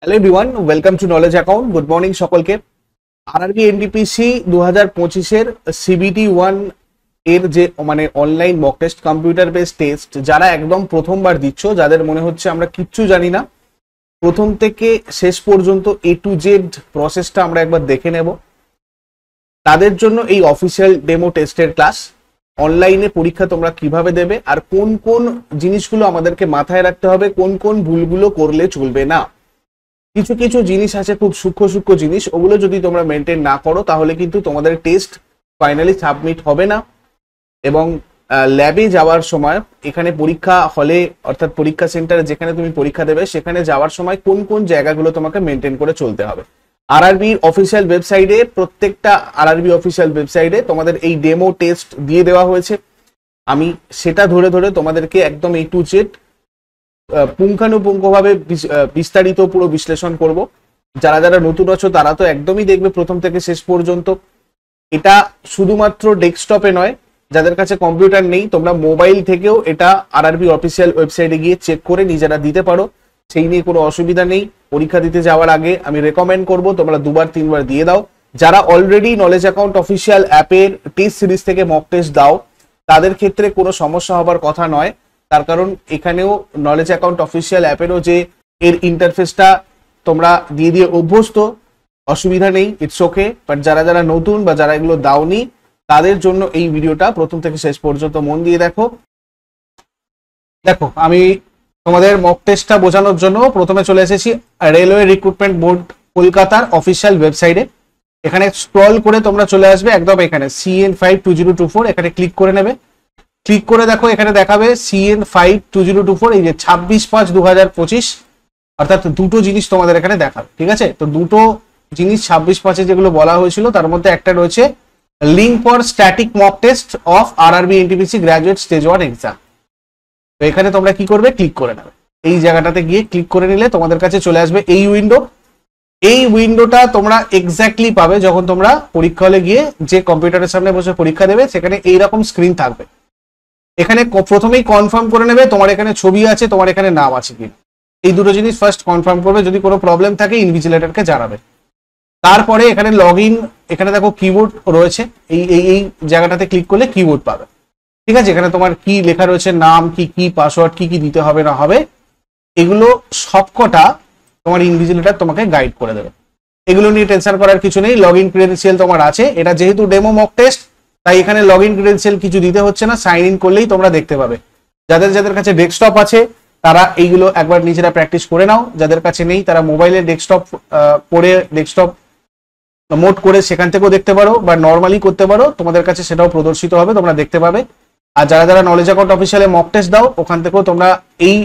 Hello everyone, welcome to knowledge account. Good morning সকলকে। RRB NTPC 2025-এর CBT 1 এর যে online mock test, computer based test, যারা একদম প্রথমবার দিচ্ছ, যাদের মনে হচ্ছে আমরা কিচ্ছু জানি না, প্রথম থেকে শেষ পর্যন্ত এ টু জেড প্রসেসটা আমরা একবার দেখে নেব, তাদের জন্য এই অফিসিয়াল ডেমো টেস্টের ক্লাস। অনলাইনে পরীক্ষা তোমরা কিভাবে দেবে আর কোন কোন জিনিসগুলো আমাদেরকে মাথায় রাখতে হবে, কোন কোন ভুলগুলো করলে চলবে না। কিছু কিছু জিনিস আছে খুব সূক্ষ্ম সূক্ষ্ম জিনিস, ওগুলো যদি তোমরা মেনটেন না করো তাহলে কিন্তু তোমাদের টেস্ট ফাইনালি সাবমিট হবে না। এবং ল্যাবে যাওয়ার সময়, এখানে পরীক্ষা হলে অর্থাৎ পরীক্ষা সেন্টারে যেখানে তুমি পরীক্ষা দেবে, সেখানে যাওয়ার সময় কোন কোন জায়গাগুলো তোমাকে মেনটেন করে চলতে হবে। আরআরবির অফিসিয়াল ওয়েবসাইটে, প্রত্যেকটা আরআরবি অফিসিয়াল ওয়েবসাইটে তোমাদের এই ডেমো টেস্ট দিয়ে দেওয়া হয়েছে। আমি সেটা ধরে ধরে তোমাদেরকে একদম এ টু জেড পুঙ্খানুপুঙ্খভাবে বিস্তারিত পুরো বিশ্লেষণ করব। যারা যারা নতুন আছো তারা তো একদমই দেখবে প্রথম থেকে শেষ পর্যন্ত। এটা শুধুমাত্র ডেস্কটপে নয়, যাদের কাছে কম্পিউটার নেই তোমরা মোবাইল থেকেও এটা আরআরবি অফিসিয়াল ওয়েবসাইটে গিয়ে চেক করে নিজেরা দিতে পারো, সেই নিয়ে কোনো অসুবিধা নেই। পরীক্ষা দিতে যাওয়ার আগে আমি রেকমেন্ড করব তোমরা 2-3 বার দিয়ে দাও। যারা অলরেডি নলেজ অ্যাকাউন্ট অফিসিয়াল অ্যাপের টেস্ট সিরিজ থেকে মক টেস্ট দাও, তাদের ক্ষেত্রে কোনো সমস্যা হবার কথা নয়, তার কারণ এখানেও নলেজ অ্যাকাউন্ট অফিসিয়াল অ্যাপেরও যে এর ইন্টারফেসটা তোমরা দিয়ে দিয়ে অভ্যস্ত, অসুবিধা নেই, ইটস ওকে। বাট যারা যারা নতুন বা যারা এগুলো দাওনি, তাদের জন্য এই ভিডিওটা প্রথম থেকে শেষ পর্যন্ত মন দিয়ে দেখো। আমি তোমাদের মক টেস্টটা বোঝানোর জন্য প্রথমে চলে এসেছি রেলওয়ে রিক্রুটমেন্ট বোর্ড কলকাতার অফিসিয়াল ওয়েবসাইটে। এখানে স্ক্রল করে তোমরা চলে আসবে একদম এখানে CN52024, এখানে ক্লিক করে নেবে। ক্লিক করে দেখো, এখানে দেখাবে CN52024, এই যে 26/5/2025, অর্থাৎ দুটো জিনিস তোমাদের এখানে দেখাবে। ঠিক আছে, তো দুটো জিনিস 26/5-এ যেগুলো বলা হয়েছিল তার মধ্যে একটা রয়েছে link for static mock test of RRB NTPC graduate stage 1 exam. তো এখানে তোমরা কি করবে, ক্লিক করে নেবে। এই জায়গাটাতে গিয়ে ক্লিক করে নিলে তোমাদের কাছে চলে আসবে এই উইন্ডো। এই উইন্ডোটা তোমরা এক্স্যাক্টলি পাবে যখন তোমরা পরীক্ষা হলে গিয়ে যে কম্পিউটারের সামনে বসে পরীক্ষা দেবে, সেখানে এইরকম স্ক্রিন থাকবে। এখানে প্রথমেই কনফার্ম করে নেবে তোমার এখানে ছবি আছে, তোমার এখানে নাম আছে কিনা। এই দুটো জিনিস ফার্স্ট কনফার্ম করবে। যদি কোনো প্রবলেম থাকে ইনভিজিলেটরকে জানাবে। তারপরে এখানে লগ ইন, এখানে দেখো কিবোর্ড রয়েছে, এই এই এই জায়গাটাতে ক্লিক করলে কিবোর্ড পাবে। ঠিক আছে, এখানে তোমার কি লেখা রয়েছে, নাম কি কি, পাসওয়ার্ড কি কি দিতে হবে না হবে, এগুলো সবকটা তোমার ইনভিজিলেটর তোমাকে গাইড করে দেবে। এগুলো নিয়ে টেনশন করার কিছু নেই। লগ ইন ক্রেডেনশিয়াল তোমার আছে, এটা যেহেতু ডেমো মক টেস্ট তাই এখানে লগ ইন ক্রেডেনশিয়াল কিছু দিতে হচ্ছে না, সাইন ইন করলেই তোমরা দেখতে পাবে। যাদের যাদের কাছে ডেস্কটপ আছে তারা এইগুলো একবার নিজেরা প্র্যাকটিস করে নাও, যাদের কাছে নেই তারা মোবাইলে ডেস্কটপ করে ডেস্কটপ মোড করে সেখান থেকেও দেখতে পারো, বা নর্মালি করতে পারো, তোমাদের কাছে সেটাও প্রদর্শিত হবে, তোমরা দেখতে পাবে। আর যারা যারা নলেজ অ্যাকাউন্ট অফিসিয়ালে মক টেস্ট দাও, ওখান থেকেও তোমরা এই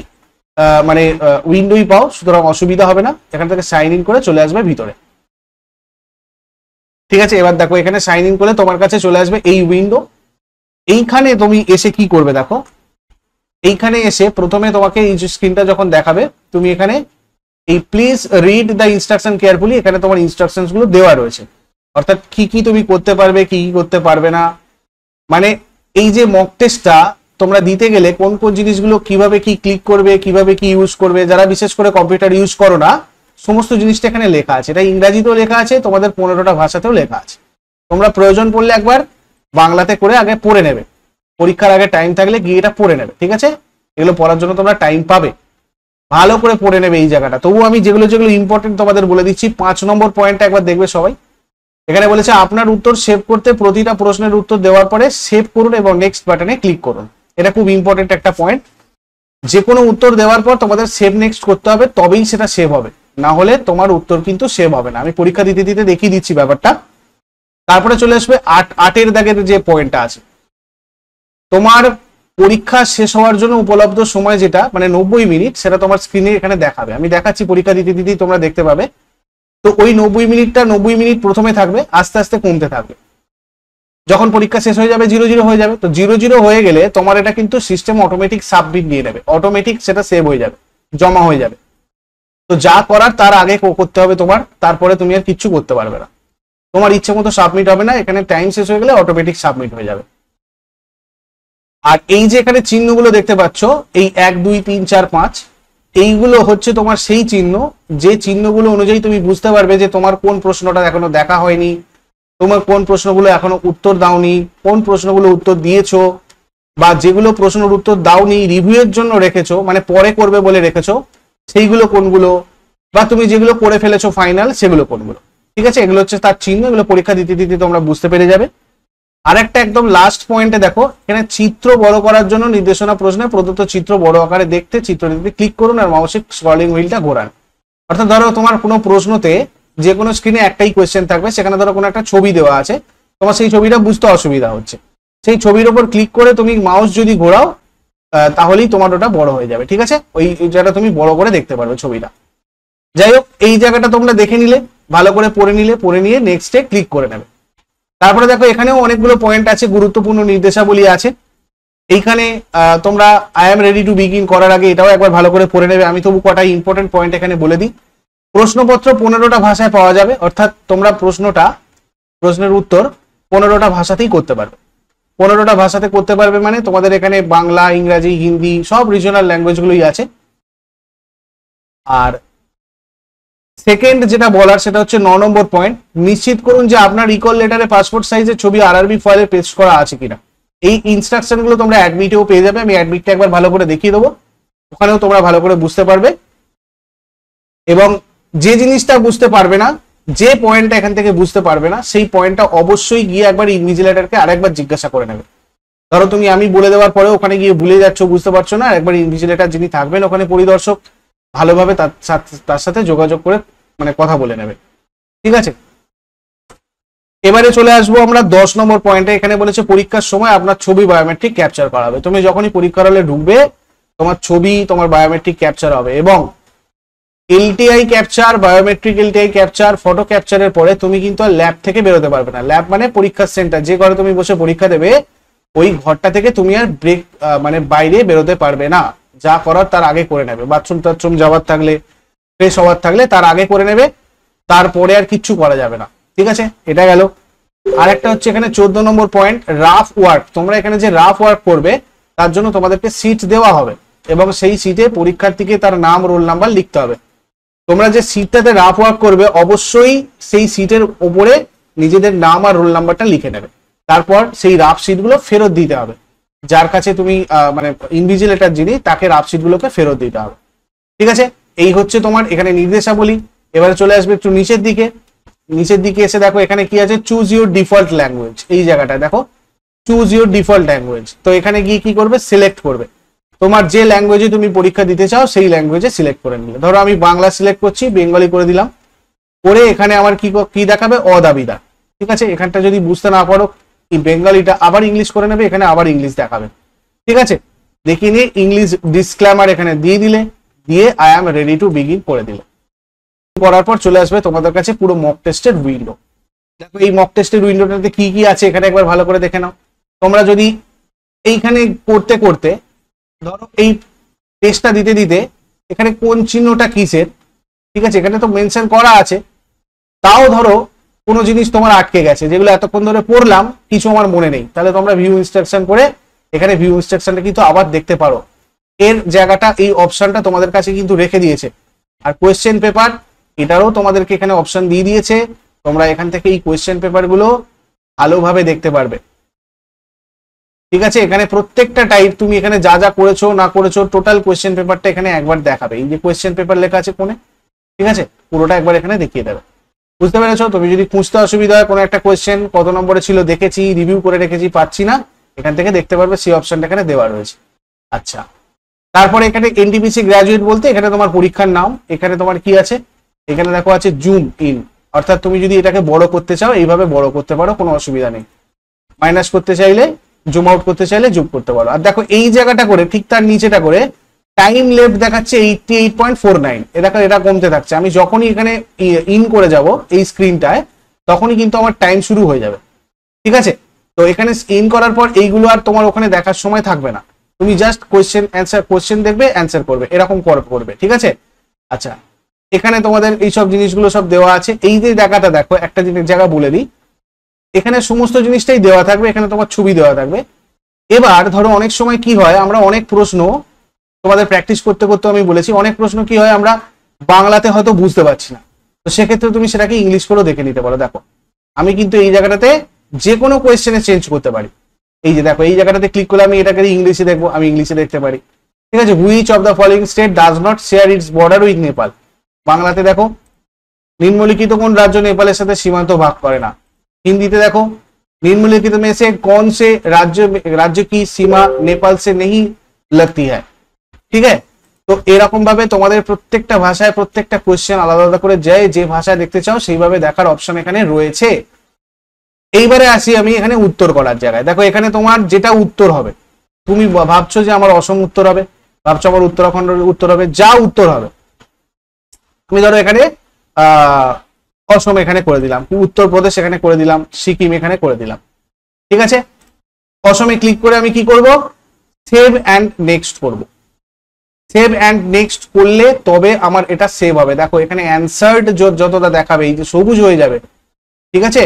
উইন্ডোই পাও, সুতরাং অসুবিধা হবে না। এখান থেকে সাইন ইন করে চলে আসবে ভিতরে। ঠিক আছে, এবার দেখো এখানে সাইন ইন করলে তোমার কাছে চলে আসবে এই উইন্ডো। এইখানে তুমি এসে কি করবে দেখো, এইখানে এসে প্রথমে তোমাকে এই যে স্ক্রিনটা যখন দেখাবে, তুমি এখানে এই please read the instruction carefully, এখানে তোমার ইনস্ট্রাকশনস গুলো দেওয়া রয়েছে, অর্থাৎ কি কি তুমি করতে পারবে, কি কি করতে পারবে না। মানে এই যে মক টেস্টটা তোমরা দিতে গেলে কোন কোন জিনিসগুলো কিভাবে কি ক্লিক করবে, কিভাবে কি ইউজ করবে, যারা বিশেষ করে কম্পিউটার ইউজ করো না, সমস্ত জিনিসটা এখানে লেখা আছে। এটা ইংরাজিতেও লেখা আছে, তোমাদের 15টা ভাষাতেও লেখা আছে। তোমরা প্রয়োজন পড়লে একবার বাংলাতে করে আগে পড়ে নেবে, পরীক্ষার আগে টাইম থাকলে গিয়ে এটা পড়ে নেবে। ঠিক আছে, এগুলো পড়ার জন্য তোমরা টাইম পাবে, ভালো করে পড়ে নেবে এই জায়গাটা। তবু আমি যেগুলো যেগুলো ইম্পর্টেন্ট তোমাদের বলে দিচ্ছি। 5 নম্বর পয়েন্টটা একবার দেখবে সবাই। এখানে বলেছে আপনার উত্তর সেভ করতে প্রতিটা প্রশ্নের উত্তর দেওয়ার পরে সেভ করুন এবং নেক্সট বাটনে ক্লিক করুন। এটা খুব ইম্পর্টেন্ট একটা পয়েন্ট। যে কোনো উত্তর দেওয়ার পর তোমাদের সেভ নেক্সট করতে হবে, তবেই সেটা সেভ হবে, না হলে তোমার উত্তর কিন্তু সেভ হবে না। আমি পরীক্ষা দিতে দিতে দেখিয়ে দিচ্ছি ব্যাপারটা। তারপরে চলে আসবে 8-এর দাগের যে পয়েন্টটা আছে, তোমার পরীক্ষা শেষ হওয়ার জন্য উপলব্ধ সময় যেটা 90 মিনিট, সেটা তোমার স্ক্রিনে এখানে দেখাবে। আমি দেখাচ্ছি, পরীক্ষা দিতে দিতেই তোমরা দেখতে পাবে। তো ওই 90 মিনিট প্রথমে থাকবে, আস্তে আস্তে কমতে থাকবে। যখন পরীক্ষা শেষ হয়ে যাবে 0-0 হয়ে যাবে। তো 0-0 হয়ে গেলে তোমার এটা কিন্তু সিস্টেম অটোমেটিক সাবমিট নিয়ে নেবে, অটোমেটিক সেটা সেভ হয়ে যাবে, জমা হয়ে যাবে। তো যা করার তার আগে করতে হবে তোমার, তারপরে তুমি আর কিচ্ছু করতে পারবে না। তোমার ইচ্ছে মতো সাবমিট হবে না, এখানে টাইম শেষ হয়ে গেলে অটোমেটিক সাবমিট হয়ে যাবে। আর এই যে এখানে চিহ্নগুলো দেখতে পাচ্ছ, এই 1 2 3 4 5, এইগুলো হচ্ছে তোমার সেই চিহ্ন যে চিহ্নগুলো অনুযায়ী তুমি বুঝতে পারবে যে তোমার কোন প্রশ্নটা এখনো দেখা হয়নি, তোমার কোন প্রশ্নগুলো এখনো উত্তর দাওনি, কোন প্রশ্নগুলো উত্তর দিয়েছো, বা যেগুলো প্রশ্নের উত্তর দাওনি রিভিউ এর জন্য রেখেছো, মানে পরে করবে বলে রেখেছো, সেইগুলো কোনগুলো, বা তুমি যেগুলো করে ফেলেছো ফাইনাল সেগুলো কোনগুলো। ঠিক আছে, এগুলো হচ্ছে তার চিহ্ন, এগুলো পরীক্ষা দিতে দিতে তোমরা বুঝতে পেরে যাবে। আর একটা একদম লাস্ট পয়েন্টে দেখো, এখানে চিত্র বড় করার জন্য নির্দেশনা প্রশ্নে প্রদত্ত চিত্র বড় আকারে দেখতে চিত্রটিতে ক্লিক করুন আর মাউসের স্ক্রলিং হুইলটা ঘোরান। অর্থাৎ ধরো তোমার কোনো প্রশ্নতে যে কোনো স্ক্রিনে একটাই কোয়েশ্চেন থাকবে, সেখানে ধরো কোনো একটা ছবি দেওয়া আছে, তোমার সেই ছবিটা বুঝতে অসুবিধা হচ্ছে, সেই ছবির ওপর ক্লিক করে তুমি মাউস যদি ঘোরাও তাহলেই তোমার ওটা বড় হয়ে যাবে। ঠিক আছে, ওই জায়গাটা তুমি বড় করে দেখতে পারবে ছবিটা। যাই হোক, এই জায়গাটা তোমরা দেখে নিলে, ভালো করে পড়ে নিলে, পড়ে নিয়ে নেক্সটে ক্লিক করে নেবে। তারপরে দেখো এখানেও অনেকগুলো পয়েন্ট আছে, গুরুত্বপূর্ণ নির্দেশাবলী আছে। এইখানে তোমরা I am ready to begin করার আগে এটাও একবার ভালো করে পড়ে নেবে। আমি তবু কটা ইম্পর্টেন্ট পয়েন্ট এখানে বলে দিই। প্রশ্নপত্র 15টা ভাষায় পাওয়া যাবে, অর্থাৎ তোমরা প্রশ্নের উত্তর 15টা ভাষাতেই করতে পারবে। 15টা ভাষাতে করতে পারবে মানে তোমাদের এখানে বাংলা, ইংরাজি, হিন্দি সব রিজনাল ল্যাঙ্গুয়েজগুলোই আছে। আর সেকেন্ড যেটা বলার সেটা হচ্ছে 9 নম্বর পয়েন্ট, নিশ্চিত করুন যে আপনার রিকল লেটারে পাসপোর্ট সাইজের ছবি আরআরবি ফাইলে পেস্ট করা আছে কিনা। এই ইনস্ট্রাকশন গুলো তোমরা অ্যাডমিটেও পেয়ে যাবে, আমি অ্যাডমিটটা একবার ভালো করে দেখিয়ে দেবো, ওখানেও তোমরা ভালো করে বুঝতে পারবে। এবং যে জিনিসটা বুঝতে পারবে না, যে পয়েন্টটা এখান থেকে বুঝতে পারবে না, সেই পয়েন্টটা অবশ্যই গিয়ে একবার ইনভিজিলেটরকে আরেকবার জিজ্ঞাসা করে নেবে। ধরো তুমি আমি বলে দেওয়ার পরে ওখানে গিয়ে ভুলে যাচ্ছ, বুঝতে পারছো না, একবার ইনভিজিলেটর যিনি থাকবেন ওখানে পরিদর্শক, ভালোভাবে তার সাথে যোগাযোগ করে মানে কথা বলে নেবে। ঠিক আছে, এবারে চলে আসবো আমরা 10 নম্বর পয়েন্টে। এখানে বলেছে পরীক্ষার সময় আপনার ছবি বায়োমেট্রিক ক্যাপচার করা হবে। তুমি যখনই পরীক্ষার হলে ঢুকবে তোমার ছবি, তোমার বায়োমেট্রিক ক্যাপচার হবে। এবং LTI capture, biometric LTI capture, photo ক্যাপচারের পরে তুমি কিন্তু আর ল্যাব থেকে বেরোতে পারবে না। ল্যাব মানে পরীক্ষার সেন্টার, যে ঘরে তুমি বসে পরীক্ষা দেবে ওই ঘরটা থেকে তুমি আর ব্রেক মানে বাইরে বেরোতে পারবে না। যা করার তার আগে করে নেবে, বাথরুম টাথরুম যাওয়ার থাকলে, ফ্রেশ হওয়ার থাকলে তার আগে করে নেবে, তারপরে আর কিচ্ছু করা যাবে না। ঠিক আছে, এটা গেল। আর একটা হচ্ছে এখানে 14 নম্বর পয়েন্ট, রাফ ওয়ার্ক। তোমরা এখানে যে রাফ ওয়ার্ক করবে তার জন্য তোমাদেরকে সিট দেওয়া হবে এবং সেই সিটে পরীক্ষার্থীকে তার নাম, রোল নাম্বার লিখতে হবে। তোমরা যে সিটটাতে রাফ ওয়ার্ক করবে অবশ্যই সেই সিটের ওপরে নিজেদের নাম আর রোল নাম্বারটা লিখে নেবে। তারপর সেই রাফ সিটগুলো ফেরত দিতে হবে, যার কাছে তুমি মানে ইনভিজিলেটর যিনি, তাকে রাফ সিটগুলোকে ফেরত দিতে হবে। ঠিক আছে, এই হচ্ছে তোমার এখানে নির্দেশাবলী। এবারে চলে আসবে একটু নিচের দিকে। নিচের দিকে এসে দেখো এখানে কি আছে, চুজ ইউর ডিফল্ট ল্যাঙ্গুয়েজ। এই জায়গাটা দেখো, চুজ ইউর ডিফল্ট ল্যাঙ্গুয়েজ। তো এখানে গিয়ে কি করবে, সিলেক্ট করবে তোমার যে ল্যাঙ্গুয়েজে তুমি পরীক্ষা দিতে চাও সেই ল্যাঙ্গুয়েজে সিলেক্ট করে নিলে। ধরো আমি বাংলা সিলেক্ট করছি, বেঙ্গলি করে দিলাম, করে এখানে আমার কি দেখাবে, অদাবিদা। ঠিক আছে, এখানটা যদি বুঝতে না পারো এই বেঙ্গলিটা আবার ইংলিশ করে নেবে, এখানে আবার ইংলিশ দেখাবে। ঠিক আছে, দেখিয়ে নিয়ে ইংলিশ ডিসক্লেমার এখানে দিয়ে দিলে, দিয়ে I am ready to begin করে দিলে। করার পর চলে আসবে তোমাদের কাছে পুরো মক টেস্টের উইন্ডো। দেখো এই মক টেস্টের উইন্ডোটাতে কি কি আছে এখানে একবার ভালো করে দেখে নাও। তোমরা যদি এইখানে করতে করতে ধরো এই টেস্টটা দিতে দিতে এখানে কোন চিহ্নটা কিসের, ঠিক আছে, এখানে তো মেনশন করা আছে, তাও ধরো কোনো জিনিস তোমার আটকে গেছে, যেগুলো এতক্ষণ ধরে পড়লাম কিছু আমার মনে নেই, তাহলে তোমরা ভিউ ইনস্ট্রাকশন করে এখানে ভিউ ইনস্ট্রাকশনটা কিন্তু আবার দেখতে পারো। এর জায়গাটা, এই অপশনটা তোমাদের কাছে কিন্তু রেখে দিয়েছে। আর কোয়েশ্চেন পেপার, এটারও তোমাদেরকে এখানে অপশন দিয়ে দিয়েছে, তোমরা এখান থেকে এই কোয়েশ্চেন পেপার গুলো ভালোভাবে দেখতে পারবে। ঠিক আছে, এখানে প্রত্যেকটা টাইপ তুমি এখানে যা যা করেছো না করেছো টোটাল কোয়েশ্চেন পেপারটা এখানে একবার দেখাবে। এই যে কোয়েশ্চেন পেপার লেখা আছে কোণে, ঠিক আছে, পুরোটা একবার এখানে দেখিয়ে দেবে। বুঝতে পেরেছো? তুমি যদি খুঁজতে অসুবিধা হয় কোনো একটা কোয়েশ্চেন কত নম্বরে ছিল, দেখেছি, রিভিউ করে রেখেছি, পাচ্ছি না, এখান থেকে দেখতে পারবে, সেই অপশনটা এখানে দেওয়া রয়েছে। আচ্ছা, তারপরে এখানে এনটিপিসি গ্রাজুয়েট বলতে এখানে তোমার পরীক্ষার নাম, এখানে তোমার কি আছে, এখানে দেখো আছে জুম ইন, অর্থাৎ তুমি যদি এটাকে বড় করতে চাও এইভাবে বড় করতে পারো, কোনো অসুবিধা নেই। মাইনাস করতে চাইলে, জুম আউট করতে চাইলে জুম করতে পারো। আর দেখো এই জায়গাটা করে ঠিক তার নিচেটা করে টাইম লেফট দেখাচ্ছে 88.49, এ দেখো এটা কমতে থাকছে। আমি যখনই এখানে ইন করে যাব এই স্ক্রিনটায় তখনই কিন্তু আমার টাইম শুরু হয়ে যাবে। ঠিক আছে, তো এখানে ইন করার পর এইগুলো আর তোমার ওখানে দেখার সময় থাকবে না, তুমি জাস্ট কোয়েশ্চেন দেখবে, অ্যান্সার করবে, এরকম করবে। ঠিক আছে, আচ্ছা, এখানে তোমাদের এইসব জিনিসগুলো সব দেওয়া আছে। এই যে জায়গাটা দেখো, একটা জায়গা বলে দিই, এখানে সমস্ত জিনিসটাই দেওয়া থাকবে, এখানে তোমার ছবি দেওয়া থাকবে। এবার ধরো অনেক সময় কি হয়, আমরা অনেক প্রশ্ন তোমাদের প্র্যাকটিস করতে করতে আমি বলেছি, অনেক প্রশ্ন কি হয়, আমরা বাংলাতে হয়তো বুঝতে পারছি না, তো সেক্ষেত্রে তুমি সেটাকে ইংলিশ করেও দেখে নিতে পারো। দেখো আমি কিন্তু এই জায়গাটাতে যে কোনো কোয়েশ্চেনে চেঞ্জ করতে পারি। এই যে দেখো এই জায়গাটাতে ক্লিক করলে আমি এটাকে ইংলিশে দেখবো, আমি ইংলিশে দেখতে পারি। ঠিক আছে, which of the following state does not share it's border with Nepal. বাংলাতে দেখো নিম্নলিখিত কোন রাজ্য নেপালের সাথে সীমান্ত ভাগ করে না। হিন্দিতে দেখো निम्नलिखित में से कौन से राज्य की सीमा नेपाल से नहीं लगती है। ঠিক আছে, তো এরকম ভাবে তোমাদের প্রত্যেকটা ভাষায় প্রত্যেকটা কোশ্চেন আলাদা আলাদা করে যায়, যে ভাষা দেখতে চাও সেইভাবে দেখার অপশন এখানে রয়েছে। এইবারে আসি আমি এখানে উত্তর করার জায়গায়। দেখো এখানে তোমার যেটা উত্তর হবে, তুমি ভাবছো যে আমার অসম উত্তর হবে, ভাবছো আমার উত্তরাখণ্ডের উত্তর হবে, যা উত্তর হবে। তুমি ধরো এখানে অসম এখানে করে দিলাম, উত্তরপ্রদেশ এখানে করে দিলাম, সিকিম এখানে করে দিলাম। ঠিক আছে, অসমে ক্লিক করে আমি কি করব, সেভ অ্যান্ড নেক্সট করব। সেভ অ্যান্ড নেক্সট করলে তবে আমার এটা সেভ হবে। দেখো এখানে অ্যান্সার্ড যতটা দেখাবে এই যে সবুজ হয়ে যাবে। ঠিক আছে,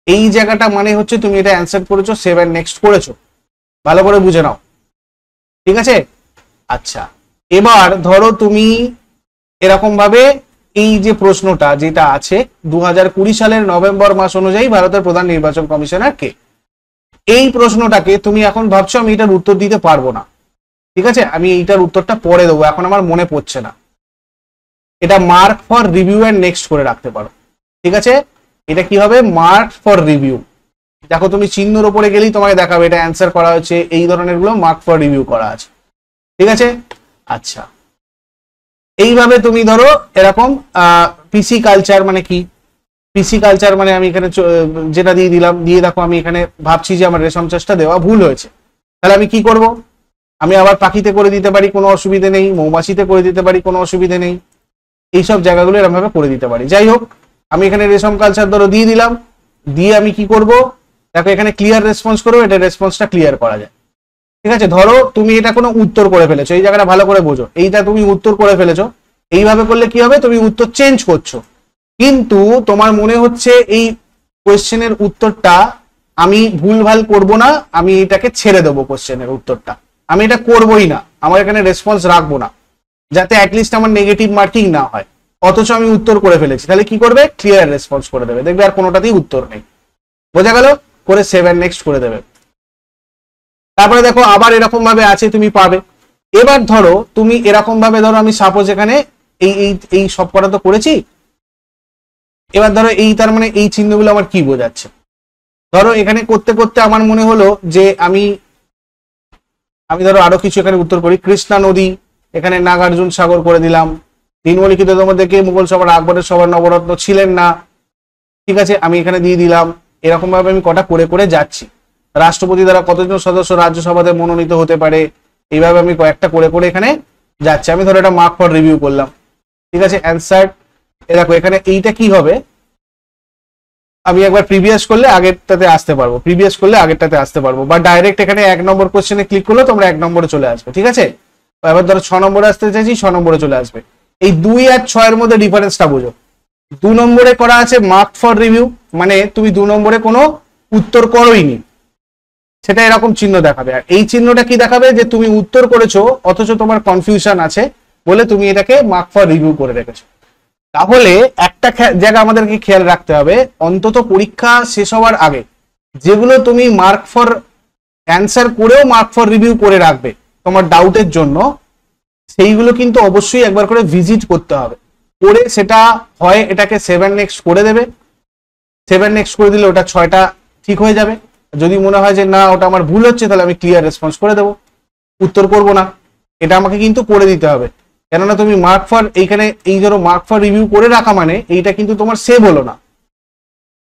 এই জায়গাটা মানে হচ্ছে তুমি এটা অ্যান্সার করেছো, সেভ অ্যান্ড নেক্সট করেছো, ভালো করে বুঝে নাও। ঠিক আছে, আচ্ছা এবার ধরো তুমি এরকম ভাবে এই যে প্রশ্নটা যেটা আছে 2020 সালের নভেম্বর মাস অনুযায়ী ভারতের প্রধান নির্বাচন কমিশনার কে, এই প্রশ্নটাকে তুমি এখন ভাবছো আমি এটার উত্তর দিতে পারবো না। ঠিক আছে, আমি এইটার উত্তরটা পরে দেবো, এখন আমার মনে পড়ছে না। এটা mark for review and next করে রাখতে পারো। ঠিক আছে, এটা কি হবে, মার্ক ফর রিভিউ। দেখো তুমি চিহ্নের উপরে গেলেই তোমাকে দেখাবে এটা অ্যান্সার করা হচ্ছে, এই ধরনের গুলো মার্ক ফর রিভিউ করা আছে। ঠিক আছে, আচ্ছা এইভাবে তুমি ধরো এরকম পিসি কালচার মানে কি, পিসি কালচার মানে আমি এখানে যেটা দিয়ে দিলাম, দিয়ে দেখো আমি এখানে ভাবছি যে আমার রেশম চাষটা দেওয়া ভুল হয়েছে, তাহলে আমি কি করব, আমি আবার পাখিতে করে দিতে পারি, কোনো অসুবিধে নেই, মৌমাছিতে করে দিতে পারি, কোনো অসুবিধে নেই, এইসব জায়গাগুলো এরকম ভাবে করে দিতে পারি। যাই হোক আমি এখানে রেশম কালচার ধরো দিয়ে দিলাম, দিয়ে আমি কি করব, দেখো এখানে ক্লিয়ার রেসপন্স করবো, এটা রেসপন্সটা ক্লিয়ার করা যায়। ঠিক আছে, ধরো তুমি এটা কোনো উত্তর করে ফেলেছো, এই জায়গাটা ভালো করে বোঝো, এইটা তুমি উত্তর করে ফেলেছো, এইভাবে করলে কি হবে, তুমি উত্তর চেঞ্জ করছো, কিন্তু তোমার মনে হচ্ছে এই কোয়েশ্চেনের উত্তরটা আমি ভুলভাল করব না, আমি এটাকে ছেড়ে দেবো, কোয়েশ্চেনের উত্তরটা আমি এটা করবোই না, আমার এখানে রেসপন্স রাখবো না, যাতে অ্যাটলিস্ট আমার নেগেটিভ মার্কিং না হয়, অথচ আমি উত্তর করে ফেলেছি। তাহলে কি করবে, ক্লিয়ার রেসপন্স করে দেবে, দেখবে আর কোনোটাতেই উত্তর নেই। বোঝা গেল, করে সেভ এন্ড নেক্সট করে দেবে। তারপরে দেখো আবার এরকম ভাবে আছে তুমি পাবে। এবার ধরো তুমি এরকম ভাবে ধরো আমি সাপোজ এখানে এই এই এই সব করা তো করেছি, এবার ধরো এই তার মানে এই চিহ্নগুলো আমার কি বোঝাচ্ছে, ধরো এখানে করতে করতে আমার মনে হলো যে আমি ধরো আরো কিছু এখানে উত্তর করি, কৃষ্ণা নদী এখানে নাগার্জুন সাগর করে দিলাম, নিম্নলিখিতদের মধ্যে কে মুঘল সভার আকবরের সবার নবরত্ন ছিলেন না। ঠিক আছে, আমি এখানে দিয়ে দিলাম, এরকম ভাবে আমি কটা করে করে যাচ্ছি। রাষ্ট্রপতি দ্বারা কতজন সদস্য রাজ্যসভাতে মনোনীত হতে পারে, এইভাবে আমি কয়েকটা করে করে এখানে যাচ্ছি। আমি ধরো এটা মার্ক ফর রিভিউ করলাম। ঠিক আছে, অ্যান্সার দেখো এখানে এইটা কি হবে, আমি একবার প্রিভিয়াস করলে আগেরটাতে আসতে পারবো, প্রিভিয়াস করলে আগেরটাতে আসতে পারবো, বা ডাইরেক্ট এখানে 1 নম্বর কোশ্চেনে ক্লিক করলে তোমরা 1 নম্বরে চলে আসবে। ঠিক আছে, এবার ধরো 6 নম্বরে আসতে চাইছি, 6 নম্বরে চলে আসবে। এই 2 আর 6 এর মধ্যে ডিফারেন্সটা বোঝো। 2 নম্বরে করা আছে মার্ক ফর রিভিউ, মানে তুমি 2 নম্বরে কোনো উত্তর করোইনি, সেটা এরকম চিহ্ন দেখাবে। আর এই চিহ্নটা কি দেখাবে, যে তুমি উত্তর করেছো অথচ তোমার কনফিউশন আছে বলে তুমি এটাকে মার্ক ফর রিভিউ করে রেখেছো। তাহলে একটা জায়গা আমাদেরকে খেয়াল রাখতে হবে, অন্তত পরীক্ষা শেষ হওয়ার আগে যেগুলো তুমি মার্ক ফর অ্যান্সার করেও মার্ক ফর রিভিউ করে রাখবে তোমার ডাউটের জন্য, সেইগুলো কিন্তু অবশ্যই একবার করে ভিজিট করতে হবে, করে সেটা হয় এটাকে 7 নেক্সট করে দেবে, 7 নেক্সট করে দিলে ওটা 6টা ঠিক হয়ে যাবে। যদি মনে হয় যে না ওটা আমার ভুল হচ্ছে, তাহলে আমি ক্লিয়ার রেসপন্স করে দেবো, উত্তর করব না। এটা আমাকে কিন্তু করে দিতে হবে, কেননা তুমি মার্ক ফর এইখানে এই ধরো মার্ক ফর রিভিউ করে রাখা মানে এইটা কিন্তু তোমার সেভ হলো না।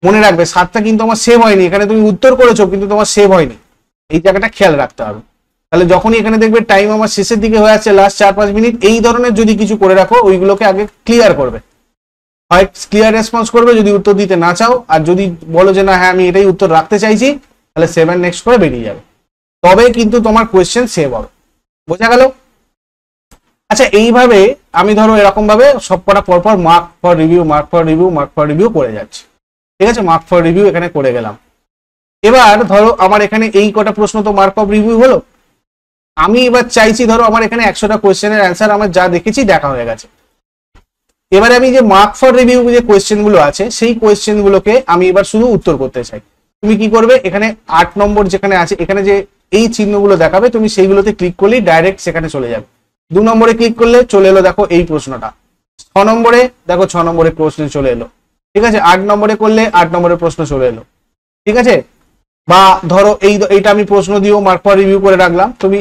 মনে রাখবে 7টা কিন্তু আমার সেভ হয়নি, এখানে তুমি উত্তর করেছো কিন্তু তোমার সেভ হয়নি, এই জায়গাটা খেয়াল রাখতে হবে। তাহলে যখনই এখানে দেখবে টাইম আমার শেষের দিকে হয়ে আছে, লাস্ট 4-5 মিনিট, এই ধরনের যদি কিছু করে রাখো ওইগুলোকে আগে ক্লিয়ার করবে, হয় ক্লিয়ার রেসপন্স করবে যদি উত্তর দিতে না চাও, আর যদি বলো যে না হ্যাঁ আমি এটাই উত্তর রাখতে চাইছি, তাহলে 7 নেক্সট করে বেরিয়ে যাবে, তবে কিন্তু তোমার কোয়েশ্চেন সেভ হবে। বোঝা গেল? আচ্ছা এইভাবে আমি ধরো এরকম ভাবে সবকটা পরপর mark for review mark for review mark for review করে যাচ্ছি। ঠিক আছে, মার্ক ফর রিভিউ এখানে করে গেলাম। এবার ধরো আমার এখানে এই কটা প্রশ্ন তো মার্ক অফ রিভিউ হলো, আমি এবার চাইছি ধরো আমার এখানে 100টা কোয়েশ্চেনের অ্যান্সার আমার যা দেখেছি দেখা হয়ে গেছে, এবারে আমি যে মার্ক ফর রিভিউ যে কোয়েশ্চেন গুলো আছে সেই কোয়েশ্চেন গুলোকে আমি এবার শুধু উত্তর করতে চাই। তুমি কি করবে, এখানে 8 নম্বর যেখানে আছে, এখানে যে এই চিহ্নগুলো দেখাবে তুমি সেইগুলোতে ক্লিক করলেই ডাইরেক্ট সেখানে চলে যাবে। 2 নম্বরে ক্লিক করলে চলে এলো দেখো এই প্রশ্নটা। 6 নম্বরে দেখো 6 নম্বরের প্রশ্ন চলে এলো, ঠিক আছে। 8 নম্বরে করলে 8 নম্বরের প্রশ্ন চলে এলো, ঠিক আছে। বা ধরো এইটা আমি প্রশ্ন দিয়েও মার্ক ফর রিভিউ করে রাখলাম, তুমি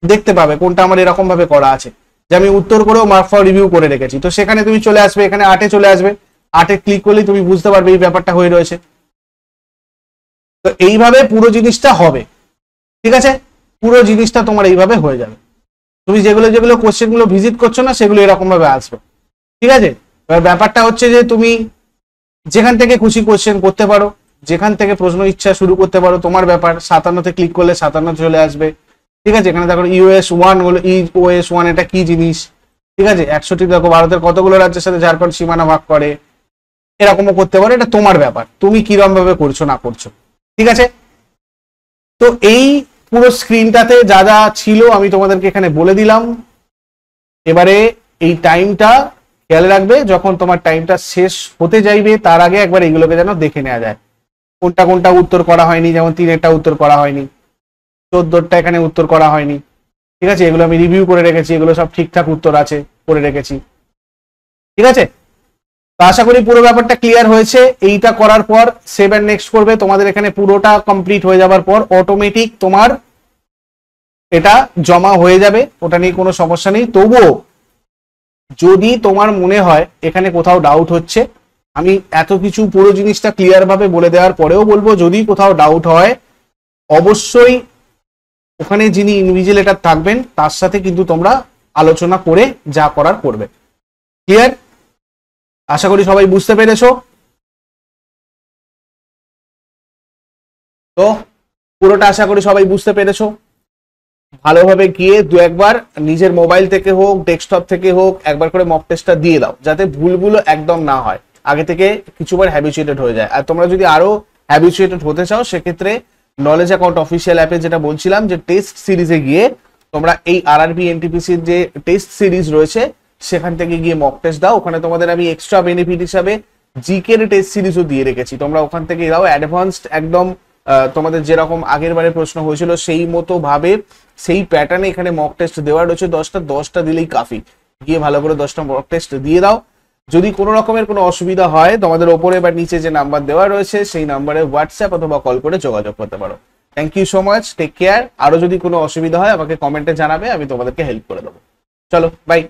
দেখতে পাবে কোনটা আমার এরকম ভাবে করা আছে যে আমি উত্তর করেও মার্ক ফর রিভিউ করে রেখেছি। তো সেখানে তুমি চলে আসবে, এখানে 8-এ চলে আসবে, 8-এ ক্লিক করলেই তুমি বুঝতে পারবে এই ব্যাপারটা হয়ে রয়েছে। তো এইভাবে পুরো জিনিসটা হবে, ঠিক আছে। পুরো জিনিসটা তোমার এইভাবে হয়ে যাবে। তুমি যেগুলো যেগুলো কোশ্চেন গুলো ভিজিট করছো না সেগুলো এরকম ভাবে আসবে, ঠিক আছে। এবার ব্যাপারটা হচ্ছে যে তুমি যেখান থেকে খুশি কোশ্চেন করতে পারো, যেখান থেকে প্রশ্ন ইচ্ছা শুরু করতে পারো, তোমার ব্যাপার। 57-তে ক্লিক করলে 57 চলে আসবে, ঠিক আছে। এখানে দেখো US1 হলো EOS1 এটা কি জিনিস, ঠিক আছে। 61 দেখো ভারতের কতগুলো রাজ্যের সাথে ঝাড়খণ্ড সীমানা ভাগ করে, এরকমও করতে পারো। এটা তোমার ব্যাপার, তুমি কিরকম ভাবে করছো না করছো, ঠিক আছে। তো এই পুরো স্ক্রিনটাতে যা যা ছিল আমি তোমাদেরকে এখানে বলে দিলাম। এবারে এই টাইমটা খেয়াল রাখবে, যখন তোমার টাইমটা শেষ হতে যাইবে তার আগে একবার এইগুলোকে যেন দেখে নেওয়া যায় কোনটা কোনটা উত্তর করা হয়নি। যেমন 3-এরটা উত্তর করা হয়নি, 14টা এখানে উত্তর করা হয়নি, ঠিক আছে। এগুলো আমি রিভিউ করে রেখেছি, এগুলো সব ঠিকঠাক উত্তর আছে, করে রেখেছি, ঠিক আছে। তো আশা করি পুরো ব্যাপারটা ক্লিয়ার হয়েছে। এইটা করার পর সেভ এন্ড নেক্সট করবে, তোমাদের এখানে পুরোটা কমপ্লিট হয়ে যাবার পর অটোমেটিক তোমার এটা জমা হয়ে যাবে, ওটা নিয়ে কোনো সমস্যা নেই। তবুও যদি তোমার মনে হয় এখানে কোথাও ডাউট হচ্ছে, আমি এত কিছু পুরো জিনিসটা ক্লিয়ার ভাবে বলে দেওয়ার পরেও বলবো যদি কোথাও ডাউট হয় অবশ্যই ওখানে যিনি ইনভিজিলেটর থাকবেন তার সাথে কিন্তু তোমরা আলোচনা করে যা করার করবে। ক্লিয়ার? আশা করি সবাই বুঝতে পেরেছো। তো পুরোটা আশা করি সবাই বুঝতে পেরেছো। ভালোভাবে গিয়ে দু একবার নিজের মোবাইল থেকে হোক ডেস্কটপ থেকে হোক একবার করে মক টেস্টটা দিয়ে দাও, যাতে ভুলগুলো একদম না হয়, আগে থেকে কিছুবার হ্যাবিচুয়েটেড হয়ে যায়। আর তোমরা যদি আরো হ্যাবিচুয়েটেড হতে চাও সেক্ষেত্রে নলেজ অ্যাকাউন্ট অফিসিয়াল অ্যাপে যেটা বলছিলাম যে টেস্ট সিরিজে গিয়ে তোমরা এই RRB NTPCর যে টেস্ট সিরিজ রয়েছে সেখান থেকে গিয়ে মক টেস্ট দাও। ওখানে তোমাদের আমি এক্সট্রা বেনিফিট হিসাবে জিকে এর টেস্ট সিরিজও দিয়ে রেখেছি, তোমরা ওখান থেকে দাও। অ্যাডভান্সড একদম তোমাদের যেরকম আগের বারে প্রশ্ন হয়েছিল সেই মতো ভাবে সেই প্যাটার্নে এখানে মক টেস্ট দেওয়া রয়েছে 10টা দিলেই কাফি। গিয়ে ভালো করে 10টা মক টেস্ট দিয়ে দাও। যদি কোনো রকমের কোনো অসুবিধা হয় তোমাদের ওপরে বা নিচে যে নাম্বার দেওয়া রয়েছে সেই নাম্বারে হোয়াটসঅ্যাপ অথবা কল করে যোগাযোগ করতে পারো। Thank you so much, take care. আরো যদি কোনো অসুবিধা হয় আমাকে কমেন্টে জানাবে, আমি তোমাদেরকে হেল্প করে দেবো। চলো বাই।